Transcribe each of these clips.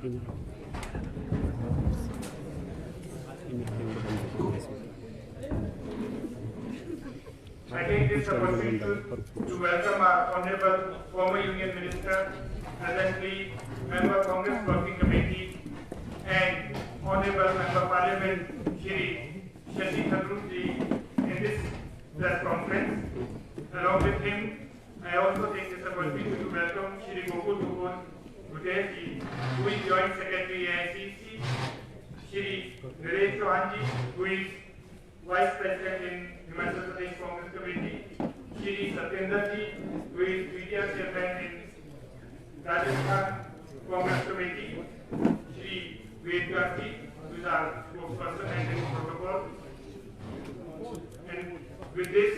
I take this opportunity to welcome our Honorable former Union Minister, presently Member Congress Working Committee, and Honorable Member Parliament Shri Shashi Tharoor ji in this press conference. Along with him, I also take this opportunity to welcome Shri Gokul Guter ji, who is Joint Secretary AICC, Shri Naresh Chauhan ji, who is Vice President in Himachal Pradesh Congress Committee, Shri Satyendra ji, who is Media Chairman in Rajasthan Congress Committee, Shri Vedkar ji, who is our spokesperson and in protocol. And with this,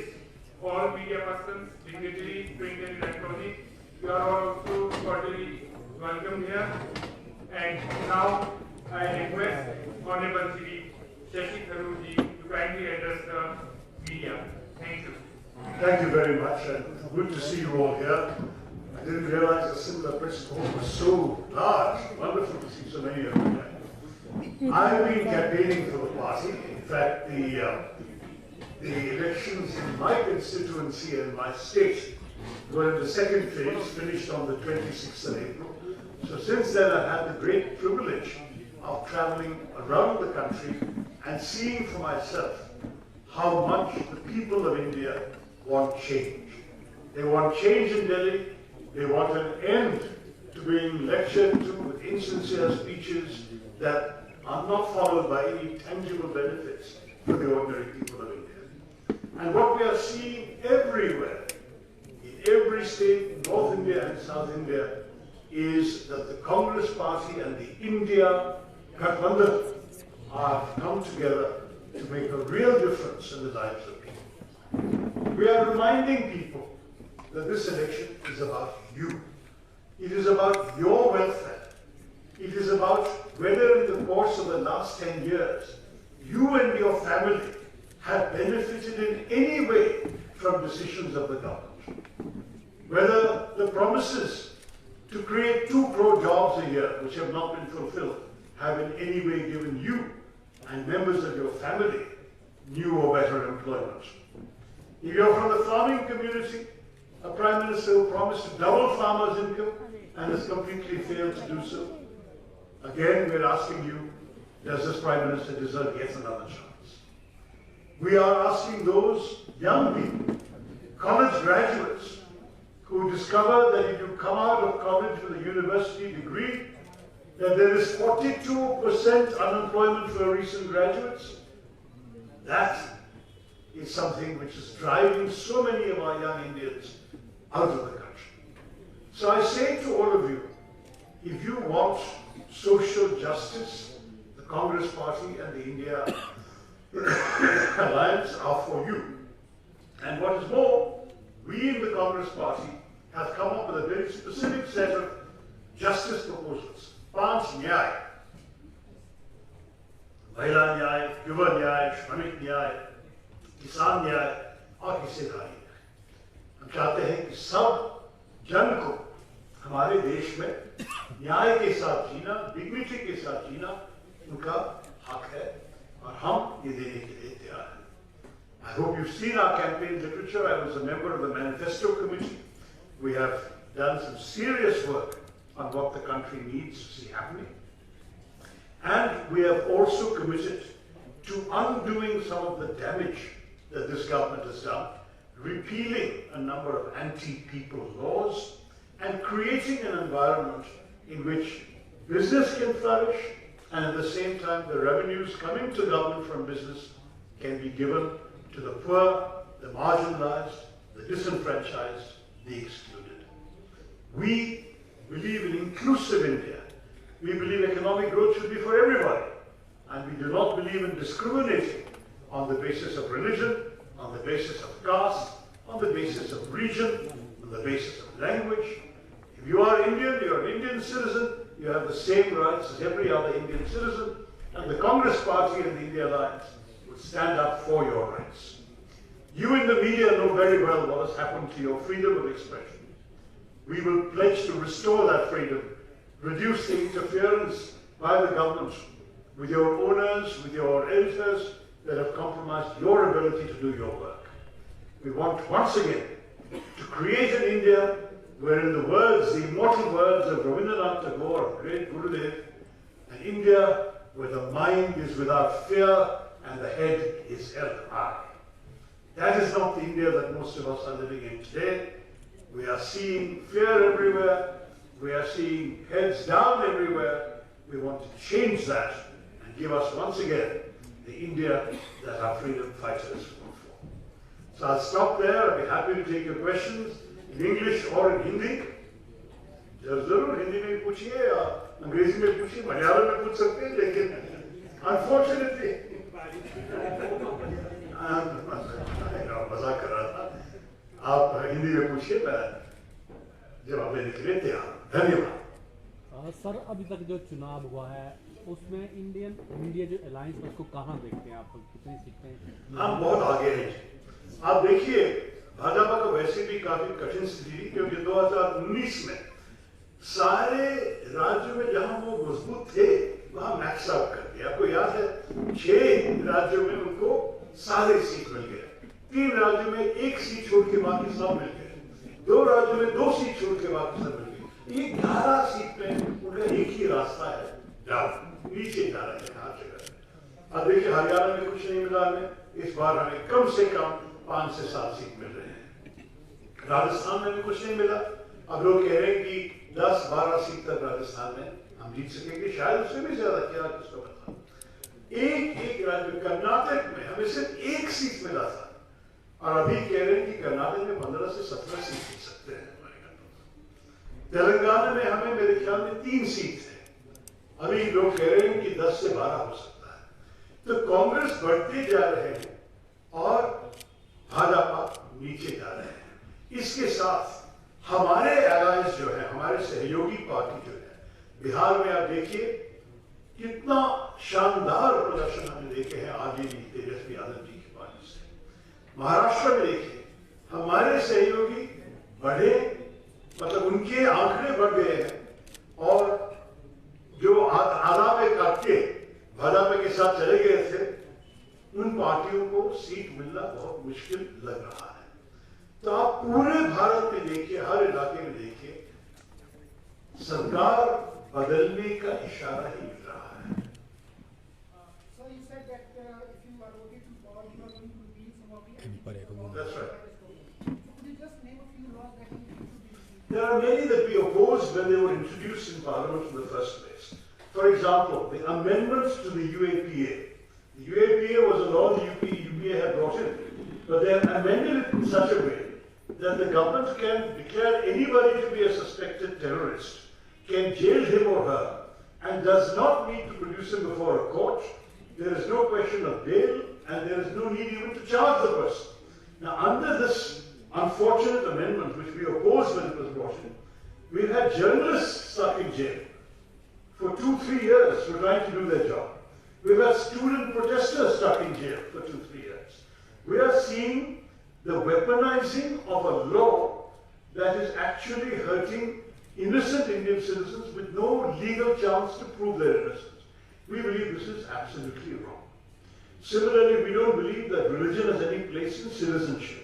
all media persons, dignitaries, print and electronic, you are all also cordially welcome here. And now I request Honorable Shri Shashi Tharoor ji to kindly address the media. Thank you. Thank you very much, and good to see you all here. I didn't realize the similar press hall was so large. Wonderful to see so many of you here. I've been campaigning for the party. In fact, the elections in my constituency and my state were in the second phase, finished on the 26th of April. So since then, I've had the great privilege of traveling around the country and seeing for myself how much the people of India want change. They want change in Delhi. They want an end to being lectured to with insincere speeches that are not followed by any tangible benefits for the ordinary people of India. And what we are seeing everywhere, in every state, North India and South India, is that the Congress Party and the India Gathbandhan have come together to make a real difference in the lives of people. We are reminding people that this election is about you. It is about your welfare. It is about whether in the course of the last 10 years, you and your family have benefited in any way from decisions of the government. Whether the promises to create 2 crore jobs a year, which have not been fulfilled, have in any way given you and members of your family new or better employment. If you're from the farming community, a Prime Minister who promised to double farmers' income and has completely failed to do so. Again, we're asking you, does this Prime Minister deserve yet another chance? We are asking those young people, college graduates, who discover that if you come out of college with a university degree, that there is 42% unemployment for recent graduates. That is something which is driving so many of our young Indians out of the country. So I say to all of you, if you want social justice, the Congress Party and the India Alliance are for you. And what is more, we in the Congress Party have come up with a very specific set of justice proposals. 5 न्याय, महिला न्याय, युवा न्याय, श्रमिक न्याय, किसान न्याय और हिस्सेदारी न्याय। हम चाहते हैं कि सब जन को हमारे देश में न्याय के साथ जीना, डिग्निटी के साथ जीना उनका हक है और हम ये देने के लिए तैयार हैं। I hope you've seen our campaign literature. I was a member of the Manifesto Committee. We have done some serious work on what the country needs to see happening. And we have also committed to undoing some of the damage that this government has done, repealing a number of anti-people laws, and creating an environment in which business can flourish, and at the same time the revenues coming to government from business can be given to the poor, the marginalized, the disenfranchised, the excluded. We believe in inclusive India. We believe economic growth should be for everybody. And we do not believe in discriminating on the basis of religion, on the basis of caste, on the basis of region, on the basis of language. If you are Indian, you are an Indian citizen, you have the same rights as every other Indian citizen, and the Congress Party and the India Alliance will stand up for your rights. You in the media know very well what has happened to your freedom of expression. We will pledge to restore that freedom reduce the interference by the government with your owners, with your editors that have compromised your ability to do your work. We want once again to create an India where, in the words, the immortal words of Rabindranath Tagore, great Gurudev, an India where the mind is without fear and the head is held high. That is not the India that most of us are living in today. We are seeing fear everywhere. We are seeing heads down everywhere. We want to change that and give us once again the India that our freedom fighters fought for. So I'll stop there. I'll be happy to take your questions in English or in Hindi. जरूर हिंदी में पूछिए या अंग्रेजी में पूछिए, मलयालम में पूछ सकते हैं, लेकिन अनफॉर्चुनेटली मजाक कर रहा था, आप हिंदी में पूछिए, मैं जवाब देने के लिए तैयार हूं। धन्यवाद। सर, अभी तक जो चुनाव हुआ है उसमें इंडिया जो अलायंस है उसको कहाँ देखते हैं आप, कितनी सीटें? हम बहुत आगे हैं। आप देखिए, भाजपा का वैसे भी काफी कठिन स्थिति थी, क्योंकि 2019 में सारे राज्यों में जहां वो मजबूत थे वहां मैक्स आउट कर दिया। आपको याद है 6 राज्यों में उनको सारे सीट मिल गए, 3 राज्यों में 1 सीट छोड़ के बाकी सब मिल गए, 2 राज्यों में 2 सीट छोड़ के बाकी सब मिल गए। ये 11 सीट में उनका एक ही रास्ता है, जाओ नीचे जा रहे हैं हर जगह। अब देखिए, हरियाणा में कुछ नहीं मिला हमें, इस बार हमें कम से कम 5 से 7 सीट मिल रहे हैं। राजस्थान में भी कुछ नहीं मिला, अब लोग कह रहे हैं कि 10-12 सीट तक राजस्थान में हम जीत सकेंगे, शायद उससे भी ज्यादा, क्या किसको पता। एक राज्य कर्नाटक में हमें सिर्फ 1 सीट मिला था, और अभी कह रहे हैं कि कर्नाटक में 15 से 17 सीट जीत सकते हैं हमारे। तेलंगाना में हमें मेरे ख्याल में 3 सीट है, अभी लोग कह रहे हैं कि 10 से 12 हो सकता है। तो कांग्रेस बढ़ते जा रहे हैं और भाजपा नीचे जा रहे हैं। इसके साथ हमारे अलायंस जो है, हमारे सहयोगी पार्टी जो है, बिहार में आप देखिए कितना शानदार प्रदर्शन हमने देखे हैं आरजेडी तेजस्वी यादव जी की पार्टी से। महाराष्ट्र में देखिए हमारे सहयोगी बढ़े, मतलब उनके आंकड़े बढ़ गए हैं, और जो आधा में काट के भाजपा के साथ चले गए थे, उन पार्टियों को सीट मिलना बहुत मुश्किल लग रहा है। तो आप पूरे भारत में देखिए, हर इलाके में देखिए, सरकार बदलने का इशारा ही मिल रहा है। That's right. There are many that we opposed when they were introduced in Parliament in the first place. For example, the amendments to the UAPA. The UAPA was a law the UPA had brought in, but they have amended it in such a way that the government can declare anybody to be a suspected terrorist, can jail him or her, and does not need to produce him before a court. There is no question of bail, and there is no need even to charge the person. Now, under this unfortunate amendment, which we opposed when it was brought in, we've had journalists stuck in jail for 2-3 years for trying to do their job. We've had student protesters stuck in jail for 2-3 years. We are seeing the weaponizing of a law that is actually hurting innocent Indian citizens with no legal chance to prove their innocence. We believe this is absolutely wrong. Similarly, we don't believe that religion has any place in citizenship.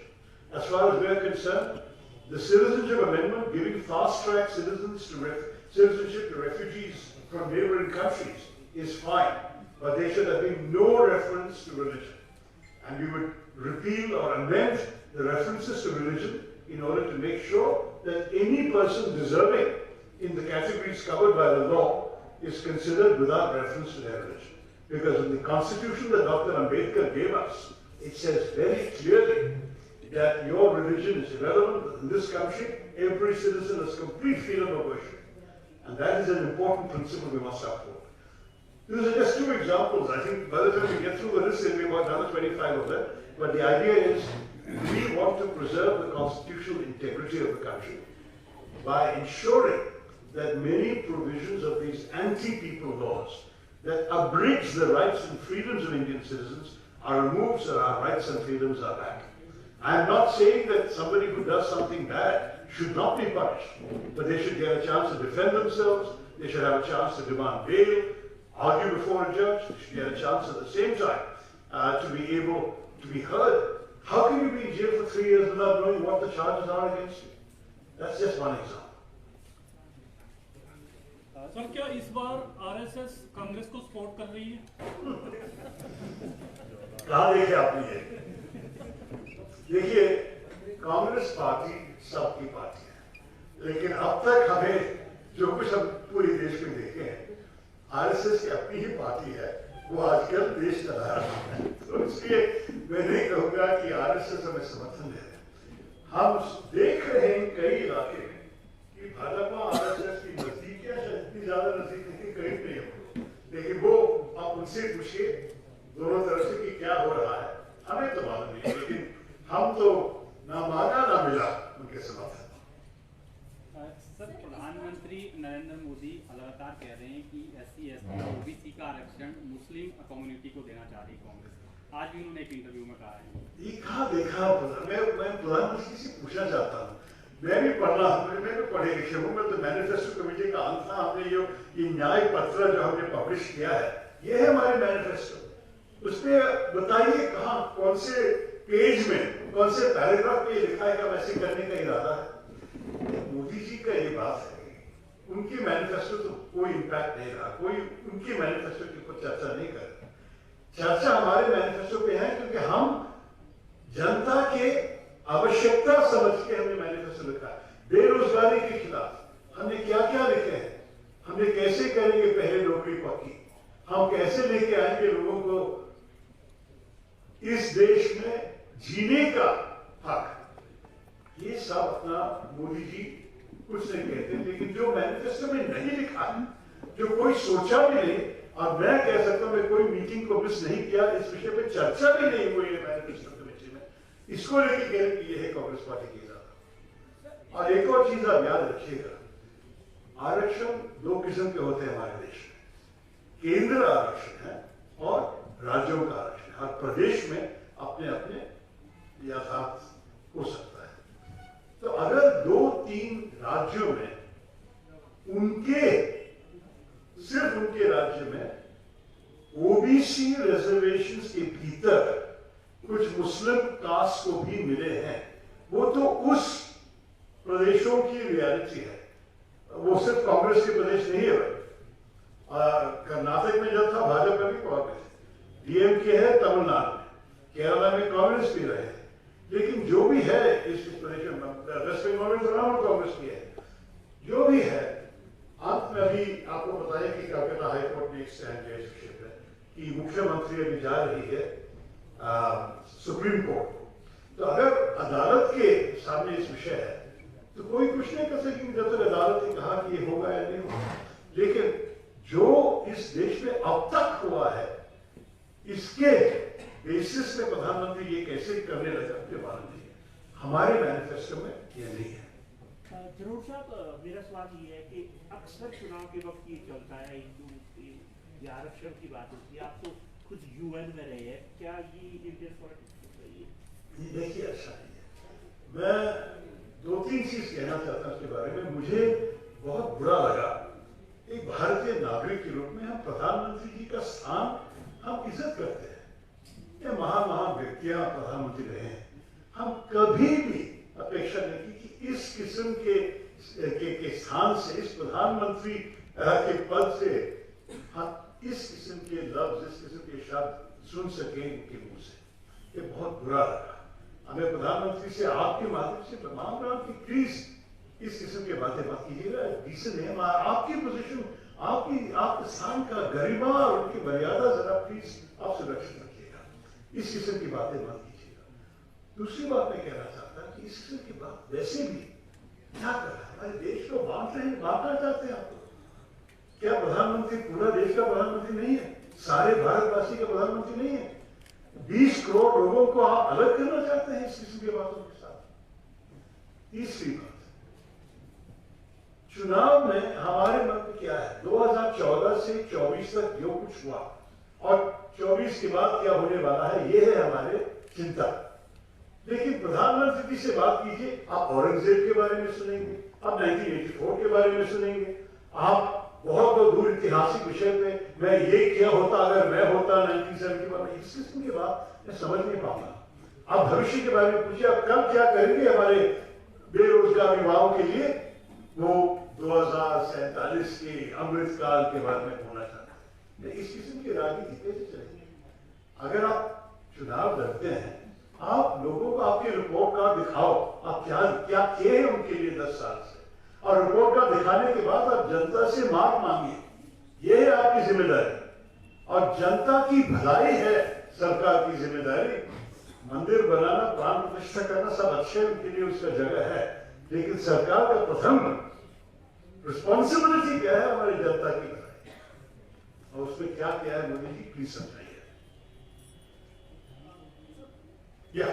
As far as we are concerned, the Citizenship Amendment giving fast-track citizenship to refugees from neighboring countries is fine, but there should have been no reference to religion. And we would repeal or amend the references to religion in order to make sure that any person deserving in the categories covered by the law is considered without reference to their religion. Because in the constitution that Dr. Ambedkar gave us, it says very clearly that your religion is irrelevant. In this country, every citizen has complete freedom of worship. And that is an important principle we must uphold. These are just 2 examples. I think by the time we get through the list, there will be about another 25 of them. But the idea is we want to preserve the constitutional integrity of the country by ensuring that many provisions of these anti-people laws that abridge the rights and freedoms of Indian citizens are removed so our rights and freedoms are back. I am not saying that somebody who does something bad should not be punished, but they should get a chance to defend themselves, they should have a chance to demand bail, argue before a judge, they should get a chance at the same time to be able to be heard. How can you be in jail for 3 years without knowing what the charges are against you? That's just one example. Sir क्या इस बार RSS Congress को support कर रही है? कहाँ देखे आपने ये? देखिए, कांग्रेस पार्टी सबकी पार्टी है, लेकिन अब तक हमें जो कुछ हम पूरे देश में देखे हैं, आरएसएस की अपनी ही पार्टी है, वो आजकल देश चला रहा है। तो इसलिए मैं नहीं कहूँगा कि आरएसएस हमें समर्थन दे रहे हैं। हम देख रहे हैं कई इलाके में कि भाजपा आरएसएस की नजदीक है, शायद इतनी ज्यादा नजदीक नहीं, करीब नहीं है, लेकिन वो आप उनसे पूछिए दोनों तरफ से कि क्या हो रहा है, हमें तो मालूम नहीं, लेकिन हम तो ना मांगा ना मिला उनके समर्थन। सर, प्रधानमंत्री नरेंद्र मोदी लगातार कह रहे हैं कि SC ST OBC का आरक्षण मुस्लिम कम्युनिटी को देना चाह रही कांग्रेस। आज भी उन्होंने एक इंटरव्यू में कहा है। ये कहाँ देखा? मैं प्रधानमंत्री से पूछना चाहता हूँ, मैं भी पढ़े लिखे हूँ, मैं तो मैनिफेस्टो कमेटी का अंग था। हमने ये न्याय पत्र जो हमने पब्लिश किया है, ये है हमारे मैनिफेस्टो। उसमें बताइए कहाँ, कौन से पेज में, कौन से पैराग्राफ में लिखा है कि वैसे करने का इरादा है? मोदी जी का ये बात है, उनकी मैनिफेस्टो तो कोई इम्पैक्ट नहीं रहा, कोई उनकी मैनिफेस्टो की कोई चर्चा नहीं कर रहा। चर्चा हमारे मैनिफेस्टो पे है, क्योंकि हम जनता के आवश्यकता समझ के हमने मैनिफेस्टो लिखा है। बेरोजगारी के खिलाफ हमने क्या क्या लिखे हैं, हमने कैसे करेंगे पहले नौकरी पक्की, हम कैसे लेके आएंगे लोगों को इस देश में जीने का हक, ये सब अपना मोदी जी कुछ नहीं कहते, लेकिन जो मैनिफेस्टो में नहीं लिखा है, जो कोई सोचा भी नहीं, और मैं कह सकता हूं मैं कोई मीटिंग को मिस नहीं किया, इस विषय पे चर्चा भी नहीं हुई है मैनिफेस्टो कमेटी में, इसको लेके कह रहे कि ये है कांग्रेस पार्टी की इरादा। और एक और चीज आप याद रखिएगा, आरक्षण दो किस्म के होते हैं हमारे देश में, केंद्र आरक्षण है और राज्यों का आरक्षण। हर प्रदेश में अपने अपने यथार्थ हो सकता है। तो अगर 2-3 राज्यों में सिर्फ उनके राज्य में ओबीसी रिजर्वेशंस के भीतर कुछ मुस्लिम कास्ट को भी मिले हैं, वो तो उस प्रदेशों की रियलिटी है, वो सिर्फ कांग्रेस के प्रदेश नहीं है। कर्नाटक में जब था भाजपा भी कांग्रेस, डीएमके है तमिलनाडु में, केरला में कांग्रेस भी रहे, लेकिन जो भी है इस प्रदेश में, वेस्ट बंगाल में कांग्रेस की है, जो भी है, अंत में अभी आपको बताया कि कलकत्ता हाईकोर्ट ने एक स्टैंड लिया इस विषय पर कि मुख्यमंत्री अभी जा रही है सुप्रीम कोर्ट। तो अगर अदालत के सामने इस विषय है तो कोई कुछ नहीं कर सकेंगे जब तक अदालत ने कहा कि ये होगा या नहीं होगा। लेकिन जो इस देश में अब तक हुआ है, इसके बेसिस में प्रधानमंत्री ये कैसे करने लगे अपने मालूम नहीं है, हमारे मैनिफेस्टो में ये नहीं है। जरूर साहब, मेरा सवाल ये है कि अक्सर चुनाव के वक्त ये चलता है, हिंदू मुस्लिम या आरक्षण की बात होती है, आप तो खुद यूएन में रहे हैं, क्या ये इंडियन पॉलिटिक्स सही है? देखिए, अच्छा नहीं है। मैं 2-3 चीज कहना चाहता हूँ इसके बारे में। मुझे बहुत बुरा लगा, एक भारतीय नागरिक के रूप में हम प्रधानमंत्री जी का स्थान हम इज्जत करते हैं, ये महान व्यक्तियां प्रधानमंत्री रहे हैं, हम कभी भी अपेक्षा नहीं की कि इस किस्म के स्थान से, इस प्रधानमंत्री के पद से हम इस किस्म के लफ्ज, इस किस्म के शब्द सुन सके इनके मुंह से। ये बहुत बुरा लगा। हमें प्रधानमंत्री से आपके माध्यम से मांग रहा हूं कि प्लीज इस किस्म की बातें मत कीजिएगा, डिसेंट है आपकी पोजीशन, आपके स्थान का गरिमा और उनकी मर्यादा जरा प्लीज आप सुरक्षित रखिएगा, इस किस्म की बातें मत कीजिएगा। दूसरी बात मैं कहना चाहता कि इस किस्म की बात वैसे भी क्या कर रहा है, हमारे देश को बांटना चाहते हैं आप लोग। क्या प्रधानमंत्री पूरा देश का प्रधानमंत्री नहीं है, सारे भारतवासी का प्रधानमंत्री नहीं है? 20 करोड़ लोगों को आप अलग करना चाहते हैं इस किस्म की बातों के साथ। तीसरी बात, चुनाव में हमारे मन में क्या है, 2014 से 24 तक जो कुछ हुआ और 24 के बाद क्या होने वाला है, ये है हमारे चिंता। लेकिन प्रधानमंत्री जी से बात कीजिए, आप औरंगजेब के बारे में सुनेंगे, आप 1984 के बारे में सुनेंगे, आप बहुत दूर ऐतिहासिक विषय पे मैं ये क्या होता अगर मैं होता 1971 में, इस किस्म की बात मैं समझ नहीं पाता। आप भविष्य के बारे में पूछिए, आप कल क्या करेंगे हमारे बेरोजगार युवाओं के लिए, वो 2047 के अमृतकाल के बारे में होना चाहता है। इस किस्म की राजनीति कैसे चलेगी? अगर आप चुनाव लड़ते हैं, आप लोगों को आपके रिपोर्ट कार्ड दिखाओ, आप क्या क्या किए हैं उनके लिए 10 साल से, और रिपोर्ट कार्ड दिखाने के बाद आप जनता से माफ मांगिए। यह है आपकी जिम्मेदारी, और जनता की भलाई है सरकार की जिम्मेदारी। मंदिर बनाना, प्राण प्रतिष्ठा करना सब अच्छे उनके लिए, उसका जगह है, लेकिन सरकार का प्रथम रिस्पॉन्सिबिलिटी क्या है? हमारी जनता की भलाई, और उसमें क्या क्या है मोदी जी, प्लीज समझाइए। Yeah.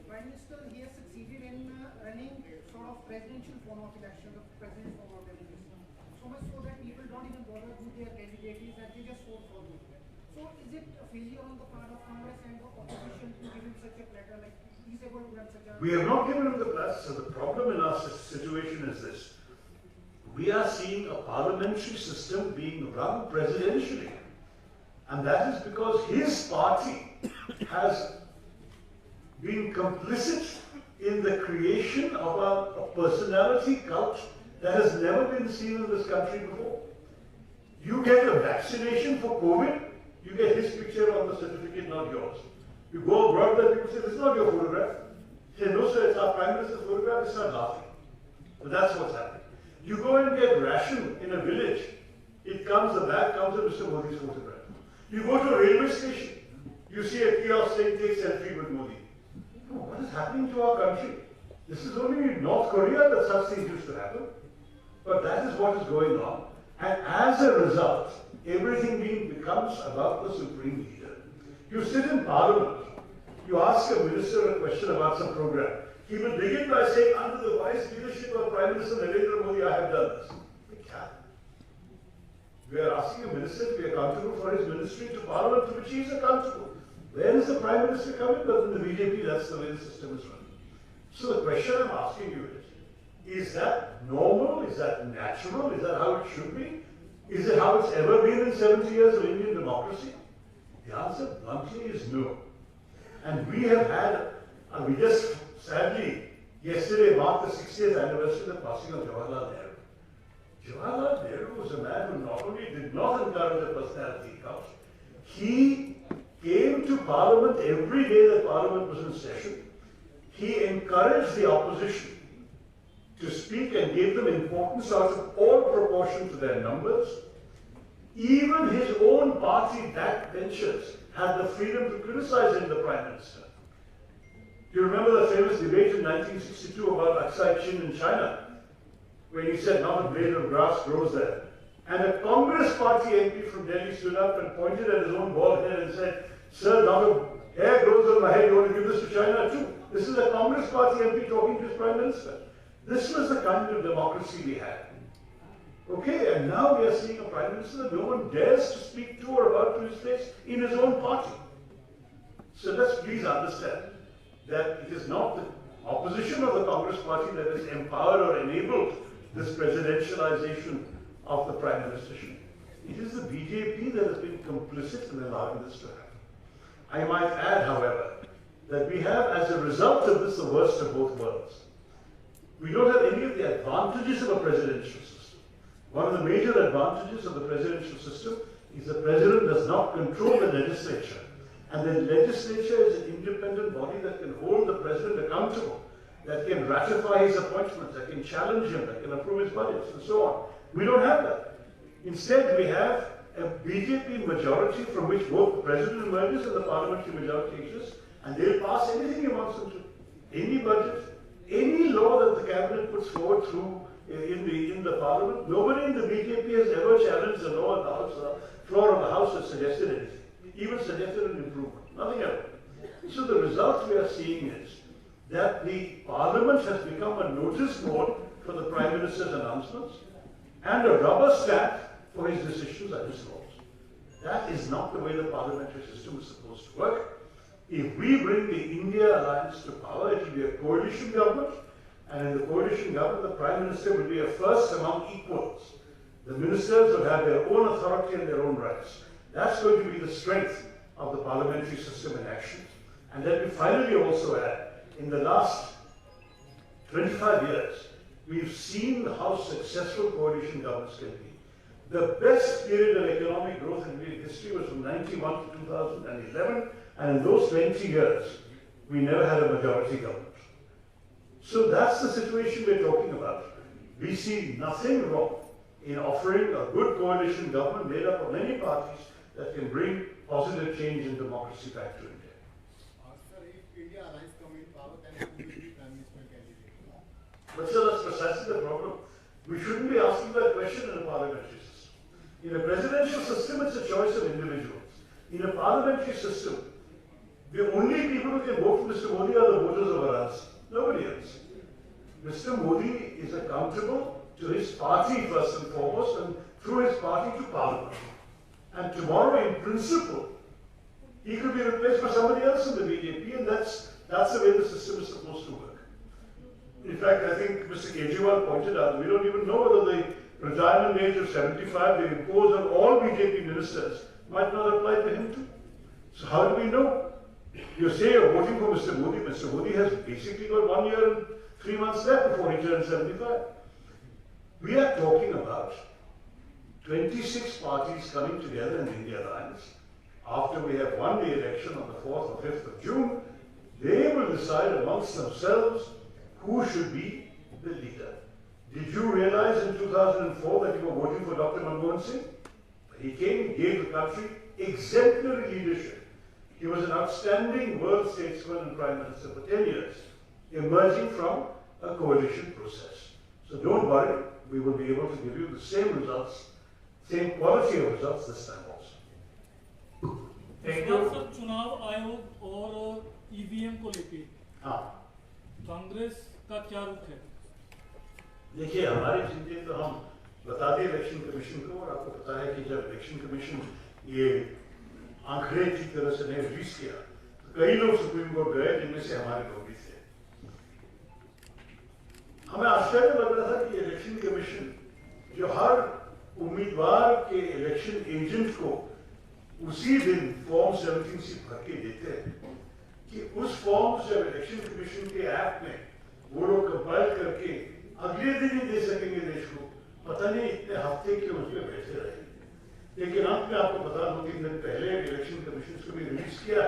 Prime Minister, he has succeeded in running sort of presidential form of election, the president form of election. So much so that people don't even bother who their candidate is and they just vote for him. So is it a failure on the part of Congress and the opposition to give him such a platter, like he's able to run such a... We have not given him the platter. So the problem in our situation is this. We are seeing a parliamentary system being run presidentially. And that is because his party has been complicit in the creation of a personality cult that has never been seen in this country before. You get a vaccination for COVID, you get his picture on the certificate, not yours. You go abroad, there people say, this is not your photograph. Say, no sir, it's our Prime Minister's photograph, it's not laughing. But that's what's happening. You go and get ration in a village, it comes, the bag comes with Mr. Modi's photograph. You go to a railway station, you see a kiosk saying, take selfie with Modi. What is happening to our country? This is only in North Korea that such things used to happen. But that is what is going on. And as a result, everything becomes about the supreme leader. You sit in parliament, you ask a minister a question about some program. He will begin by saying, under the wise leadership of Prime Minister Narendra Modi, I have done this. We are asking a minister to be accountable for his ministry to parliament to which he is accountable. Where is the Prime Minister coming? But in the BJP, that's the way the system is run. So the question I'm asking you is that normal? Is that natural? Is that how it should be? Is it how it's ever been in 70 years of Indian democracy? The answer bluntly is no. And we have had, we just sadly, yesterday marked the 60th anniversary of the passing of Jawaharlal Nehru. Jawaharlal Nehru was a man who not only did not encourage a personality cult, he came to Parliament every day that Parliament was in session. He encouraged the opposition to speak and gave them importance out of all proportion to their numbers. Even his own party backbenchers had the freedom to criticize him, the Prime Minister. Do you remember the famous debate in 1962 about Aksai Chin in China, when he said not a blade of grass grows there? And a Congress party MP from Delhi stood up and pointed at his own bald head and said, sir, not a hair grows on my head, you want to give this to China too? This is a Congress party MP talking to his Prime Minister. This was the kind of democracy we had. Okay, and now we are seeing a Prime Minister that no one dares to speak to or about to his face in his own party. So let's please understand that it is not the opposition of the Congress party that has empowered or enabled this presidentialization of the Prime Ministership. It is the BJP that has been complicit in allowing this to happen. I might add, however, that we have, as a result of this, the worst of both worlds. We don't have any of the advantages of a presidential system. One of the major advantages of the presidential system is the president does not control the legislature. And the legislature is an independent body that can hold the president accountable, that can ratify his appointments, that can challenge him, that can approve his budgets, and so on. We don't have that. Instead, we have a BJP majority from which both the president emerges and the parliamentary majority exists, and they'll pass anything he wants them to. Any budget, any law that the cabinet puts forward through in the parliament. Nobody in the BJP has ever challenged the law on the House, floor of the House has suggested anything, even suggested an improvement. Nothing ever. So the result we are seeing is that the parliament has become a notice board for the Prime Minister's announcements and a rubber stamp for his decisions and his laws. That is not the way the parliamentary system is supposed to work. If we bring the India Alliance to power, it will be a coalition government, and in the coalition government, the Prime Minister will be a first among equals. The ministers will have their own authority and their own rights. That's going to be the strength of the parliamentary system in action. And let me finally also add, in the last 25 years, we've seen how successful coalition governments can be. The best period of economic growth in Indian history was from 91 to 2011, and in those 20 years, we never had a majority government. So that's the situation we're talking about. We see nothing wrong in offering a good coalition government made up of many parties that can bring positive change and democracy back to India. Sir, if India Alliance come in power, then who will be Prime Minister candidate? But sir, that's precisely the problem. We shouldn't be asking that question in a parliamentary system. In a presidential system, it's a choice of individuals. In a parliamentary system, the only people who can vote for Mr. Modi are the voters of Varanasi. Nobody else. Mr. Modi is accountable to his party first and foremost, and through his party to parliament. And tomorrow, in principle, he could be replaced by somebody else in the BJP, and that's the way the system is supposed to work. In fact, I think Mr. Kejriwal pointed out, we don't even know whether the retirement age of 75 they impose on all BJP ministers might not apply to him too. So how do we know? You say you're voting for Mr. Modi. Mr. Modi has basically got 1 year and 3 months left before he turns 75. We are talking about 26 parties coming together in the India Alliance. After we have won the election on the 4th or 5th of June, they will decide amongst themselves who should be the leader. Did you realize in 2004 that you were voting for Dr. Manmohan Singh? He came, gave the country exemplary leadership. He was an outstanding world statesman and Prime Minister for 10 years, emerging from a coalition process. So don't worry, we will be able to give you the same results, same quality of results this time also. Thank इस you. Bar sir चुनाव आयोग और EVM को लेके हाँ, कांग्रेस का क्या रुख है? देखिए हमारी चिंता तो हम बता दें इलेक्शन कमीशन को, और आपको पता है कि जब इलेक्शन कमीशन ये आंकड़े ठीक तरह से नहीं रिलीज किया तो कई लोग सुप्रीम कोर्ट गए, जिनमें से हमारे लोग भी थे। हमें आश्चर्य लग रहा था कि इलेक्शन कमीशन जो हर उम्मीदवार के इलेक्शन एजेंट को उसी दिन फॉर्म 17 सी भर के देते हैं कि उस फॉर्म जब इलेक्शन कमीशन के ऐप में वो लोग कंपाइल करके अगले दिन ही दे सकेंगे देश को, पता नहीं इतने हफ्ते के उसमें बैठे रहेंगे। लेकिन अंत में आपको पता 2-3 दिन पहले इलेक्शन कमीशन को भी रिलीज किया,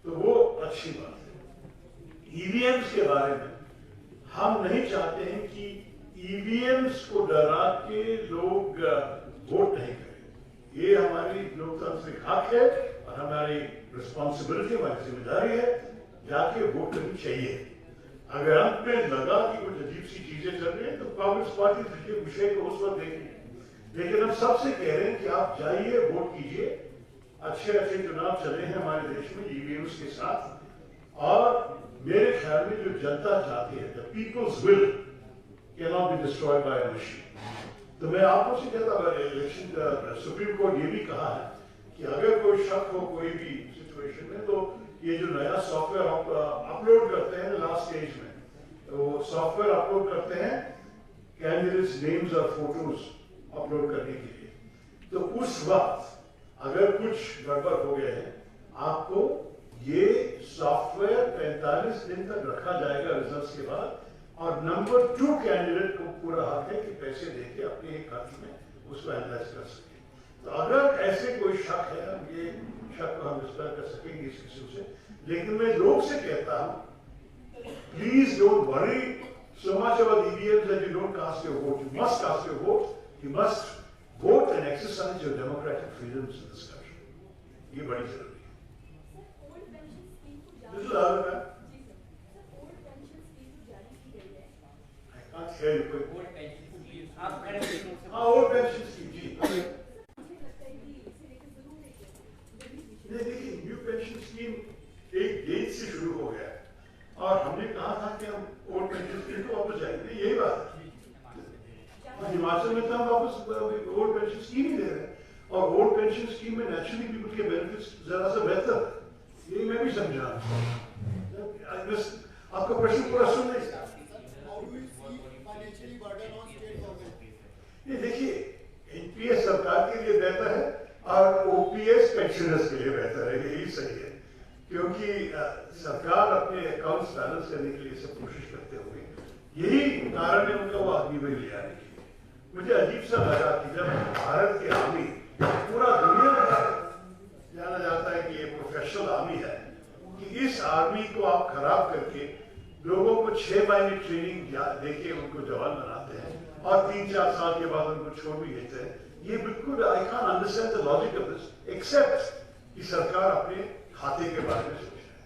तो वो अच्छी बात है। ईवीएम्स के बारे में हम नहीं चाहते हैं कि ईवीएम्स को डरा के लोग वोट नहीं करें। ये हमारी लोकतांत्रिक हक है और हमारी रिस्पॉन्सिबिलिटी, हमारी जिम्मेदारी है, जाके वोट करनी चाहिए। अगर अंत में लगा कि कुछ अजीब सी चीजें चल रही हैं तो कांग्रेस पार्टी के विषय को उस वक्त देखेंगे। लेकिन हम सबसे कह रहे हैं कि आप जाइए, वोट कीजिए। अच्छे चुनाव चले हैं हमारे देश में ईवीएम्स के साथ, और मेरे ख्याल में जो जनता चाहती है, the people's will can not be destroyed by a machine. तो मैं आपको से कहता हूँ, इलेक्शन का सुप्रीम कोर्ट ये भी कहा है कि अगर कोई शक हो कोई भी सिचुएशन में, तो ये जो नया सॉफ्टवेयर अपलोड करते हैं लास्ट स्टेज में, तो सॉफ्टवेयर अपलोड करते हैं कैंडिडेट्स नेम्स और फोटोज अपलोड करने के लिए। तो उस वक्त अगर कुछ गड़बड़ हो गया है, आपको ये सॉफ्टवेयर 45 दिन तक रखा जाएगा रिजल्ट्स के बाद, और नंबर 2 कैंडिडेट को पूरा हक है कि पैसे देके अपने एक खर्च में उसको एनालाइज कर सके। तो अगर ऐसे कोई शक है, हम ये शक को हम डिस्कस कर सकेंगे इस किस्म से। लेकिन मैं लोग से कहता हूं, please don't worry so much about EVMs that you don't cast your vote. You must cast your vote. You must vote and exercise your democratic freedoms in this country. ये बड़ी जरूरी है। This is other man. I can't hear you quick. Old pension scheme, जी। देखिए, new pension scheme एक date से शुरू हो गया है, और हमने कहा था कि हम ओल्ड पेंशन स्कीम को वापस जाएंगे, यही बात है। हिमाचल में तो हम वापस ओल्ड पेंशन स्कीम ही दे रहे हैं, और ओल्ड पेंशन स्कीम में नेचुरली पीपल के बेनिफिट्स जरा सा बेहतर है। यही मैं भी समझा। आपका प्रश्न पूरा सुन नहीं। How do you see financially burden on state government? ये देखिए, एनपीएस सरकार के लिए बेहतर है और ओपीएस पेंशनर्स के लिए बेहतर है, यही सही है, क्योंकि सरकार अपने अकाउंट्स बैलेंस करने के लिए सब कोशिश करते होंगे, यही कारण है उनका वो आदमी भी ले आने के लिए। मुझे अजीब सा लगा कि जब भारत की आर्मी पूरा दुनिया में जाना जाता है कि ये प्रोफेशनल आर्मी है, कि इस आर्मी को आप खराब करके लोगों को 6 महीने ट्रेनिंग देके उनको जवान बनाते हैं और 3-4 साल के बाद उनको छोड़ भी देते हैं। ये बिल्कुल I can't understand the logic of this except कि सरकार अपने खाते के बारे में सोच रही है।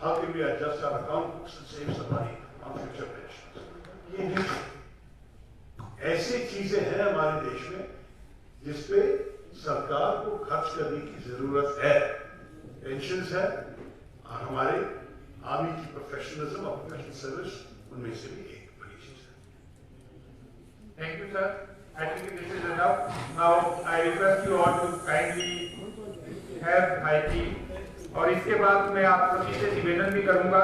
How can we adjust our account books and save some money on future pensions? ये नहीं, ऐसी चीजें हैं हमारे देश में जिसपे सरकार को खर्च करने की जरूरत है। पेंशन है और हमारे आर्मी की प्रोफेशनलिज्म और प्रोफेशनल सर्विस उनमें से भी एक बड़ी चीज है। Thank you, sir. I think this is enough. Now I request you all to kindly have high tea. और इसके बाद मैं आप सभी से निवेदन भी करूंगा।